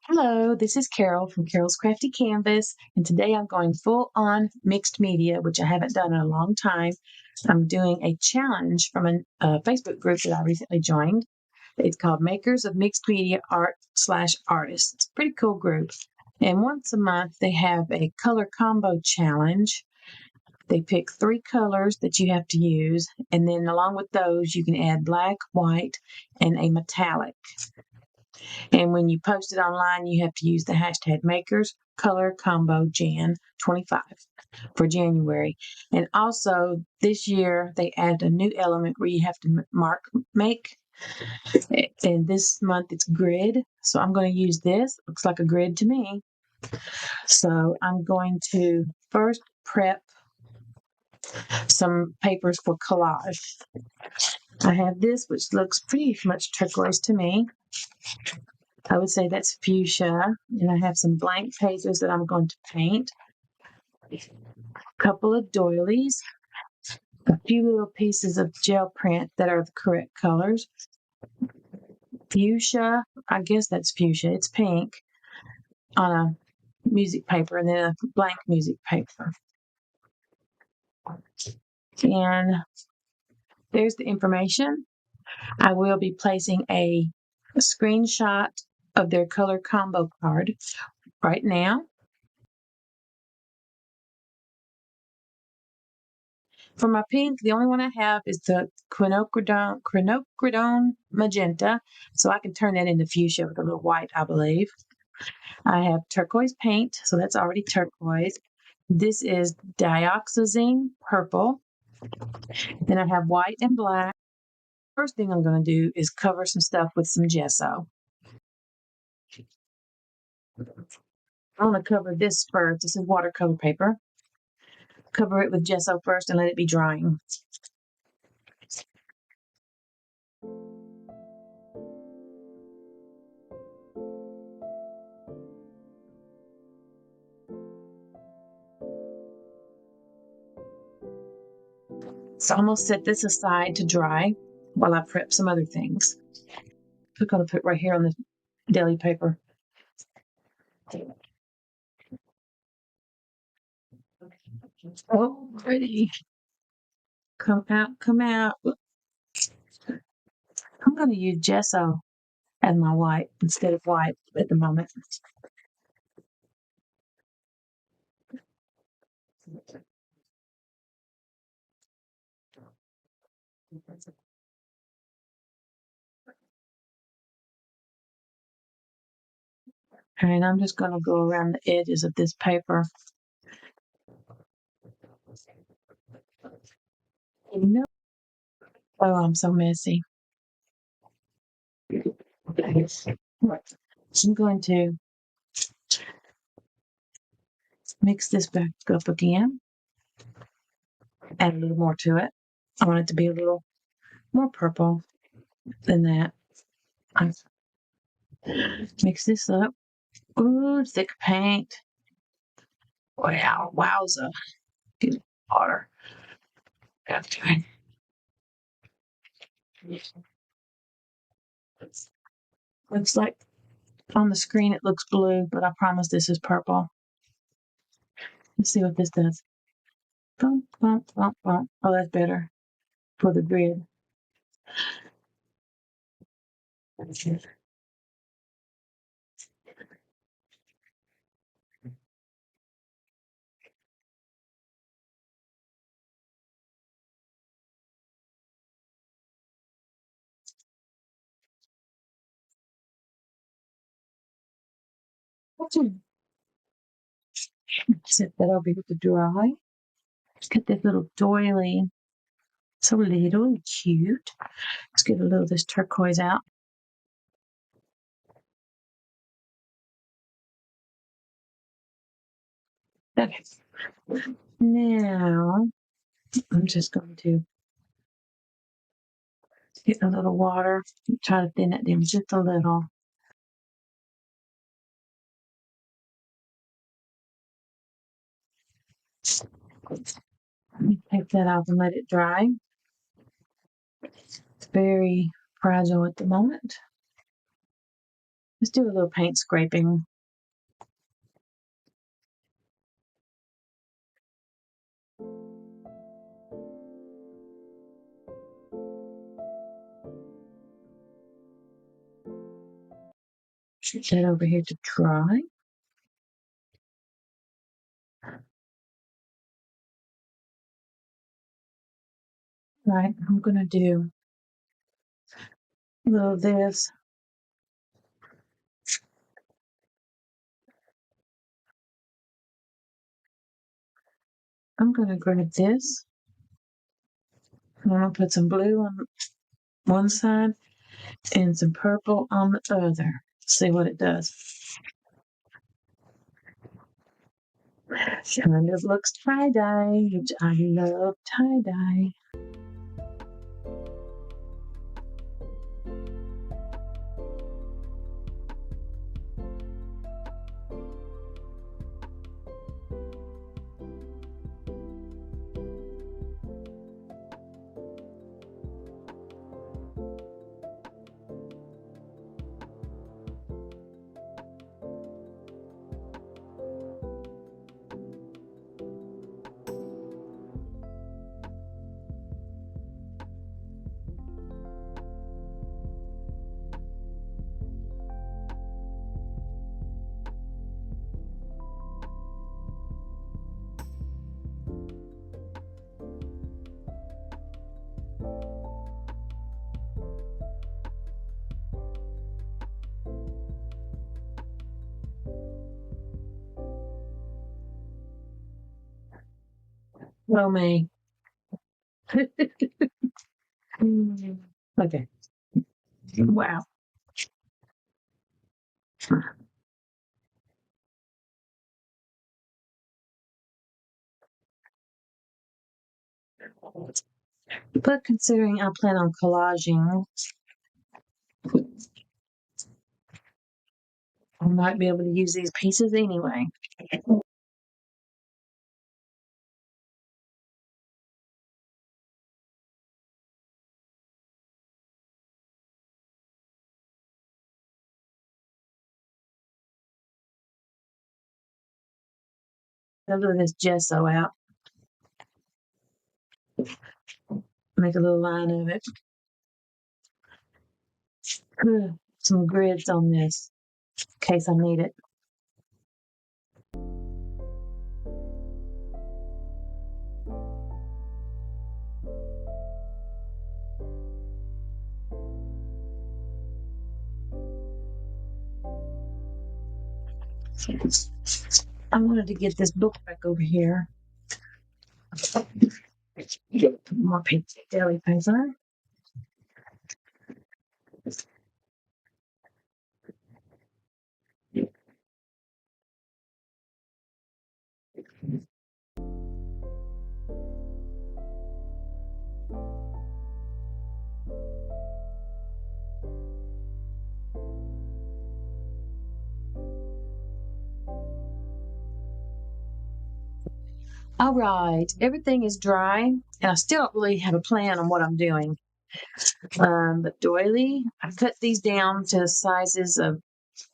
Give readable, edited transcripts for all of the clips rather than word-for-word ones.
Hello, this is Carol from Carol's Crafty Canvas, and today I'm going full on mixed media, which I haven't done in a long time. I'm doing a challenge from a Facebook group that I recently joined. It's called Makers of Mixed Media Art/Artists. It's a pretty cool group. And once a month, they have a color combo challenge. They pick 3 colors that you have to use, and then along with those, you can add black, white, and a metallic. And when you post it online, you have to use the hashtag makers color combo Jan 25 for January. And also this year they added a new element where you have to mark make. And this month it's grid. So I'm going to use this. Looks like a grid to me. So I'm going to first prep some papers for collage. I have this, which looks pretty much turquoise to me. I would say that's fuchsia, and I have some blank pages that I'm going to paint. A couple of doilies, a few little pieces of gel print that are the correct colors. Fuchsia, I guess that's fuchsia, it's pink on a music paper, and then a blank music paper. And there's the information. I will be placing a screenshot of their color combo card right now. For my pink, the only one I have is the quinacridone magenta, so I can turn that into fuchsia with a little white, I believe. I have turquoise paint, so that's already turquoise. This is dioxazine purple. Then I have white and black. First thing I'm going to do is cover some stuff with some gesso. I want to cover this first. This is watercolor paper. Cover it with gesso first and let it be drying. So I'm going to set this aside to dry while I prep some other things. I'm going to put right here on the deli paper. Oh, pretty. Come out, come out. I'm going to use gesso as my white instead of white at the moment. And I'm just going to go around the edges of this paper. No. Oh, I'm so messy. I'm going to mix this back up again. Add a little more to it. I want it to be a little more purple than that. Mix this up. Ooh, thick paint. Wow, wowza. Get water. Okay. Looks like on the screen it looks blue, but I promise this is purple. Let's see what this does. Bump, bump, bump, bump. Oh, that's better for the grid. Set that over here to dry. Let's get this little doily. So little and cute. Let's get a little of this turquoise out. Okay. Now, I'm just going to get a little water. Try to thin it down just a little. Let me take that off and let it dry. It's very fragile at the moment. Let's do a little paint scraping. Shoot that over here to dry. Right, I'm gonna do a little of this. I'm gonna grab this. I'm gonna put some blue on one side and some purple on the other. See what it does. Kind of looks tie-dye, which I love tie-dye. Well, May. Okay. Wow. But considering I plan on collaging, I might be able to use these pieces anyway. A little of this gesso out. Make a little line of it. Some grids on this in case I need it. I wanted to get this book back over here. More pink daily paper. All right, everything is dry, and I still don't really have a plan on what I'm doing. The doily, I cut these down to sizes of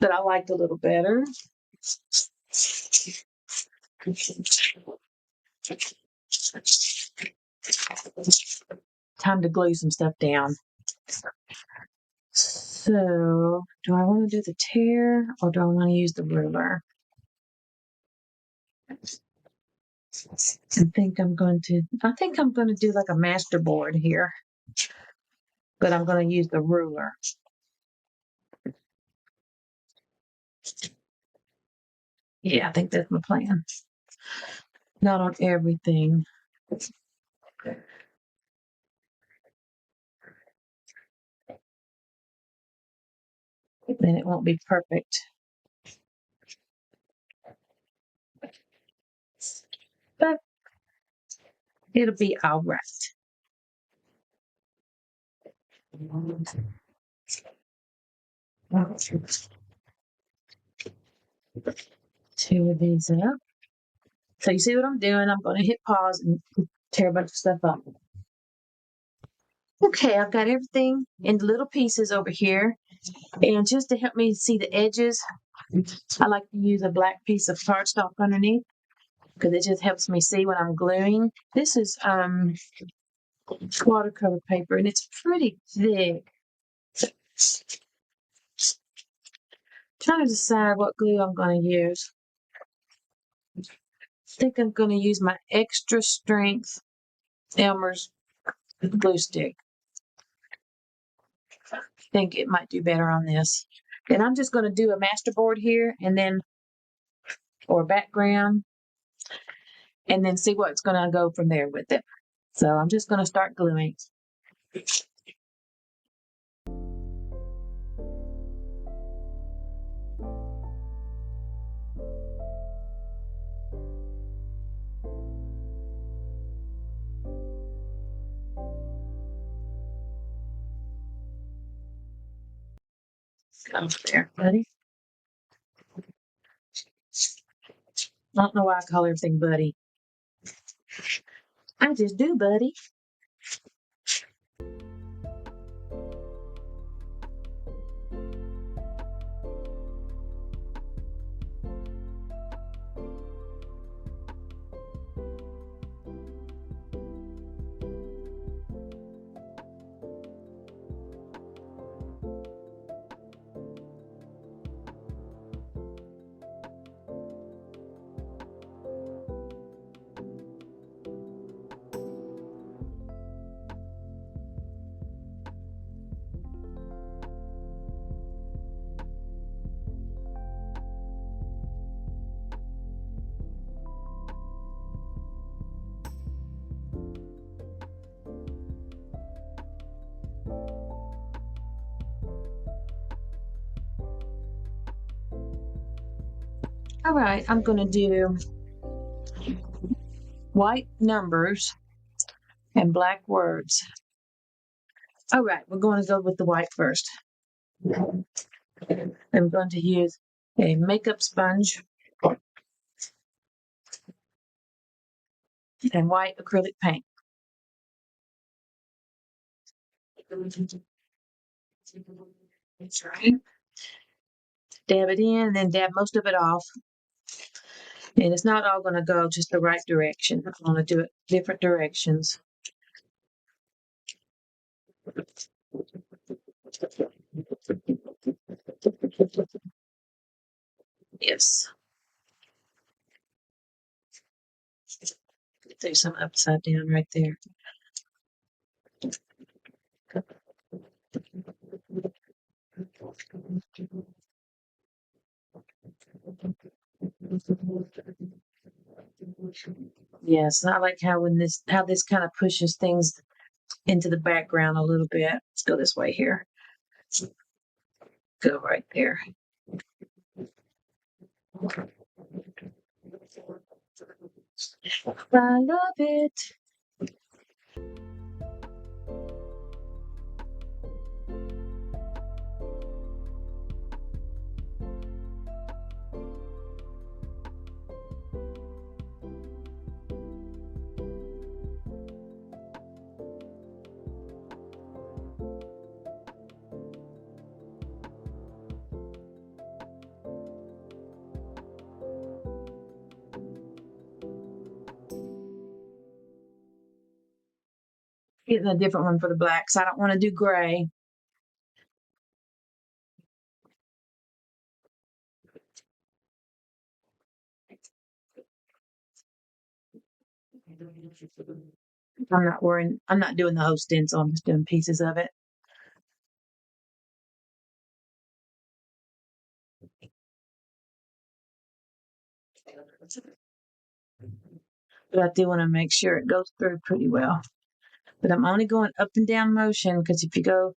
that I liked a little better. Time to glue some stuff down. So, do I want to do the tear or do I want to use the ruler? I think I'm going to do like a master board here, but I'm going to use the ruler. Yeah, I think that's my plan. Not on everything. Then it won't be perfect. But it'll be all right. Two of these up. So you see what I'm doing? I'm going to hit pause and tear a bunch of stuff up. Okay, I've got everything in little pieces over here. And just to help me see the edges, I like to use a black piece of cardstock underneath because it just helps me see when I'm gluing. This is watercolor paper and it's pretty thick. Trying to decide what glue I'm going to use. I think I'm going to use my extra strength Elmer's glue stick. I think it might do better on this. And I'm just going to do a masterboard here and then, or background, and then see what's going to go from there with it. So I'm just going to start gluing. Come there, buddy. I don't know why I call everything buddy. I just do, buddy. All right, I'm going to do white numbers and black words. All right, we're going to go with the white first. I'm going to use a makeup sponge and white acrylic paint. That's right. Dab it in and then dab most of it off. And it's not all going to go just the right direction. I'm going to do it different directions. Yes. There's some upside down right there. Yes, I like how this kind of pushes things into the background a little bit. Let's go this way here. Go right there. I love it. Getting a different one for the blacks. I don't want to do gray. I'm not doing the whole stencil. I'm just doing pieces of it. But I do want to make sure it goes through pretty well. But I'm only going up and down motion because if you go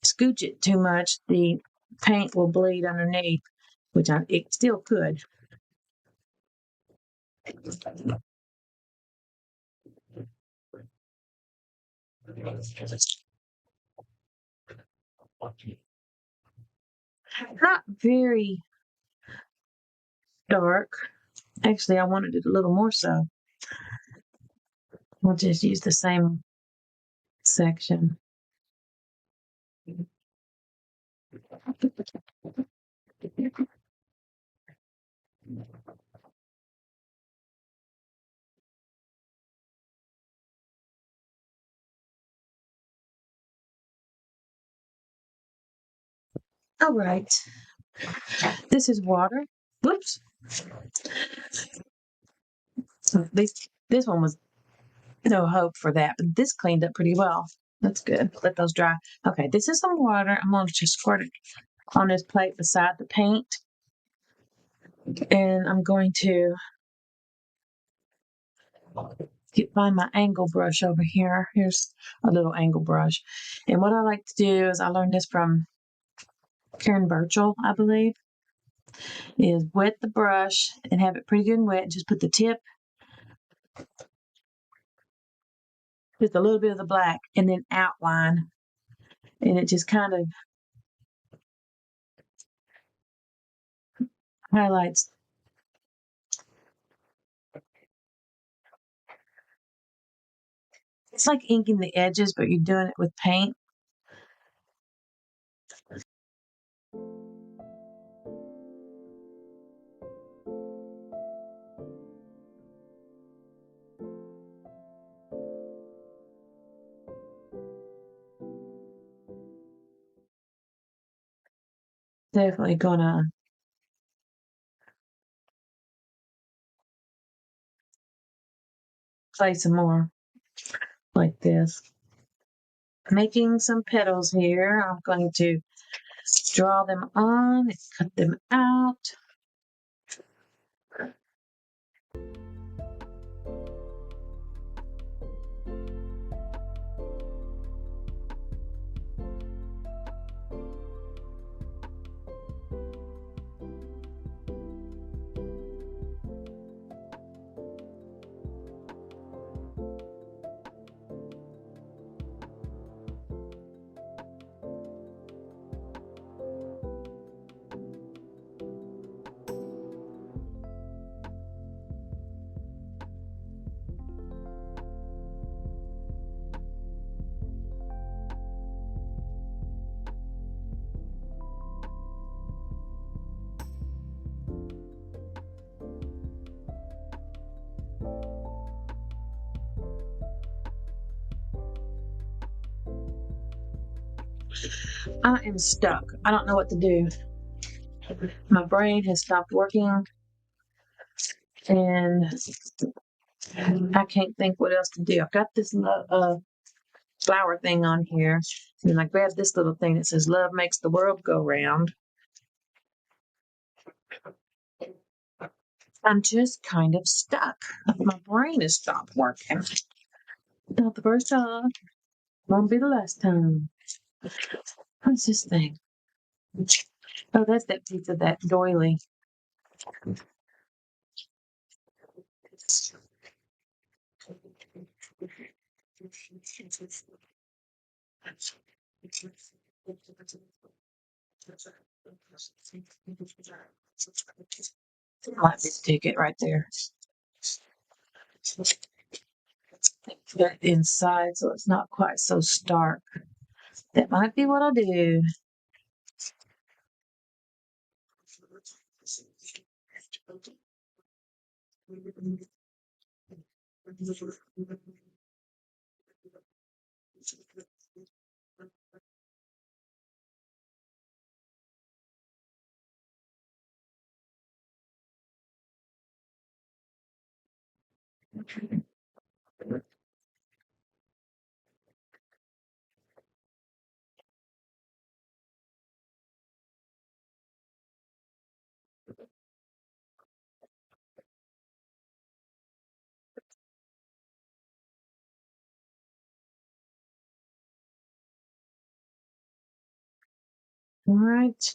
scooch it too much, the paint will bleed underneath, which it still could. Not very dark. Actually, I wanted it a little more so. We'll just use the same section. All right. This is water. Whoops. So this one was no hope for that, but this cleaned up pretty well. That's good. Let those dry. Okay, this is some water. I'm going to just squirt it on this plate beside the paint. And I'm going to find my angle brush over here. Here's a little angle brush. And what I like to do is I learned this from Karen Burchell, I believe, is wet the brush and have it pretty good and wet. Just put the tip, just a little bit of the black, and then outline. And it just kind of highlights. It's like inking the edges, but you're doing it with paint. Definitely gonna play some more like this. Making some petals here. I'm going to draw them on, cut them out. I am stuck. I don't know what to do. My brain has stopped working and I can't think what else to do. I've got this flower thing on here. And I grabbed this little thing that says love makes the world go round. I'm just kind of stuck. My brain has stopped working. Not the first time. Won't be the last time. What's this thing? Oh, that's that piece of that doily. Let me stick it right there. Put it inside so it's not quite so stark. That might be what I'll do. All right.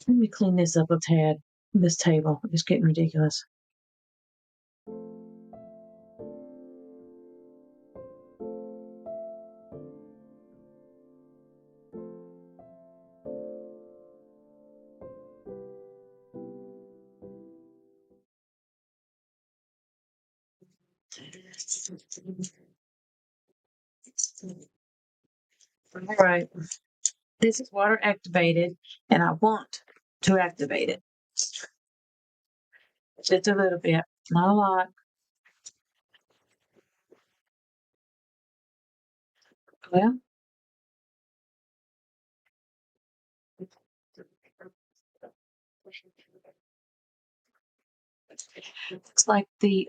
Let me clean this up a tad. This table is getting ridiculous. All right. This is water activated, and I want to activate it. Just a little bit, not a lot. Well, looks like the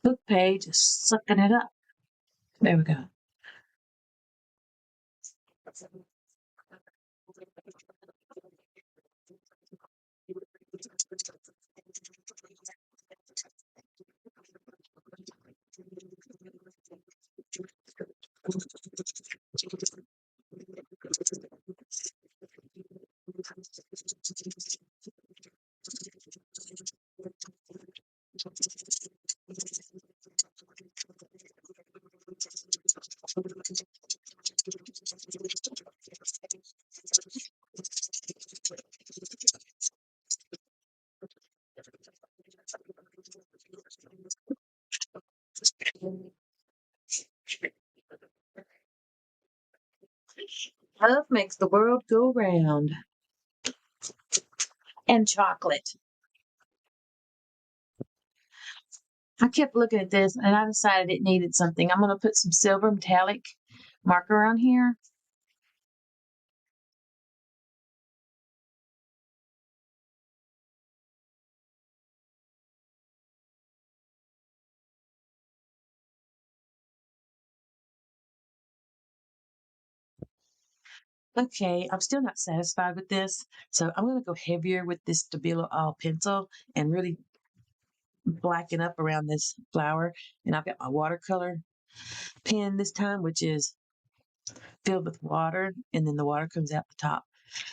book page is sucking it up. There we go. Love makes the world go round. And chocolate. I kept looking at this and I decided it needed something. I'm going to put some silver metallic marker on here. Okay, I'm still not satisfied with this. So I'm going to go heavier with this Stabilo All pencil and really blacken up around this flower. And I've got my watercolor pen this time, which is filled with water, and then the water comes out the top.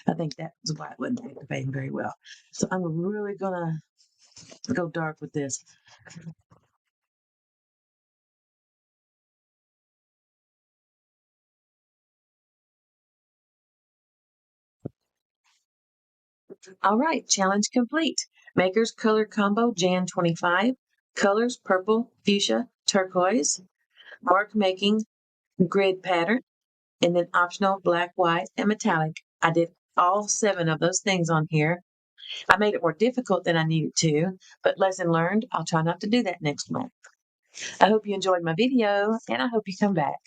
I think that's why it wasn't activating very well. So I'm really going to go dark with this. All right, challenge complete. Maker's color combo Jan 25. Colors purple, fuchsia, turquoise. Mark making grid pattern, and then optional black, white, and metallic. I did all 7 of those things on here. I made it more difficult than I needed to, but lesson learned. I'll try not to do that next month. I hope you enjoyed my video, and I hope you come back.